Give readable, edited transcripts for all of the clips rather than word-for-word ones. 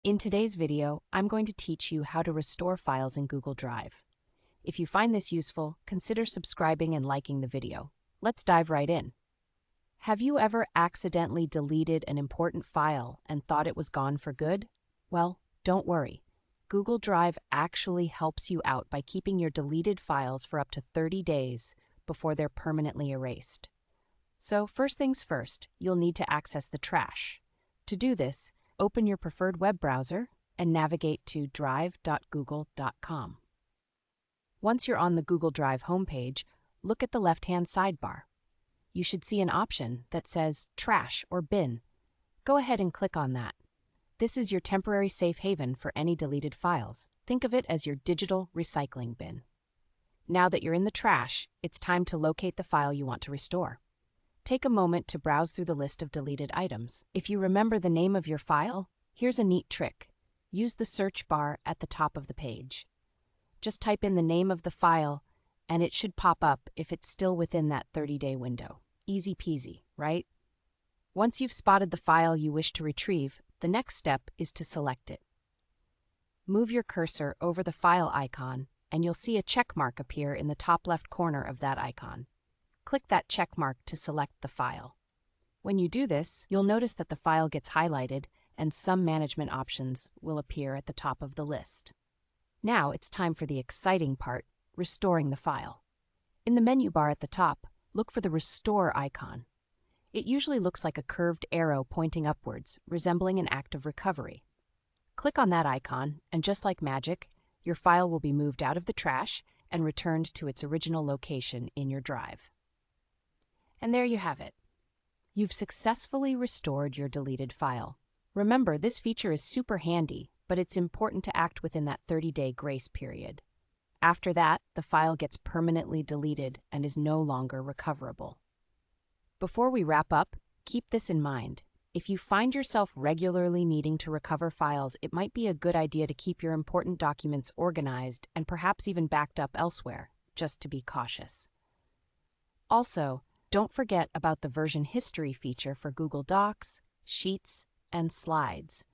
In today's video, I'm going to teach you how to restore files in Google Drive. If you find this useful, consider subscribing and liking the video. Let's dive right in. Have you ever accidentally deleted an important file and thought it was gone for good? Well, don't worry. Google Drive actually helps you out by keeping your deleted files for up to 30 days before they're permanently erased. So first things first, you'll need to access the trash. To do this, open your preferred web browser and navigate to drive.google.com. Once you're on the Google Drive homepage, look at the left-hand sidebar. You should see an option that says Trash or Bin. Go ahead and click on that. This is your temporary safe haven for any deleted files. Think of it as your digital recycling bin. Now that you're in the trash, it's time to locate the file you want to restore. Take a moment to browse through the list of deleted items. If you remember the name of your file, here's a neat trick. Use the search bar at the top of the page. Just type in the name of the file, and it should pop up if it's still within that 30-day window. Easy peasy, right? Once you've spotted the file you wish to retrieve, the next step is to select it. Move your cursor over the file icon, and you'll see a check mark appear in the top left corner of that icon. Click that check mark to select the file. When you do this, you'll notice that the file gets highlighted and some management options will appear at the top of the list. Now it's time for the exciting part, restoring the file. In the menu bar at the top, look for the Restore icon. It usually looks like a curved arrow pointing upwards, resembling an act of recovery. Click on that icon, and just like magic, your file will be moved out of the trash and returned to its original location in your drive. And there you have it. You've successfully restored your deleted file. Remember, this feature is super handy, but it's important to act within that 30-day grace period. After that, the file gets permanently deleted and is no longer recoverable. Before we wrap up, keep this in mind. If you find yourself regularly needing to recover files, it might be a good idea to keep your important documents organized and perhaps even backed up elsewhere, just to be cautious. Also, don't forget about the version history feature for Google Docs, Sheets, and Slides,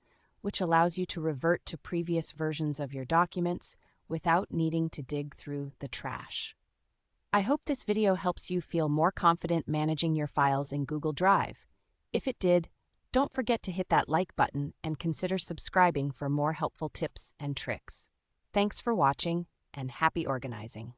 which allows you to revert to previous versions of your documents without needing to dig through the trash. I hope this video helps you feel more confident managing your files in Google Drive. If it did, don't forget to hit that like button and consider subscribing for more helpful tips and tricks. Thanks for watching, and happy organizing.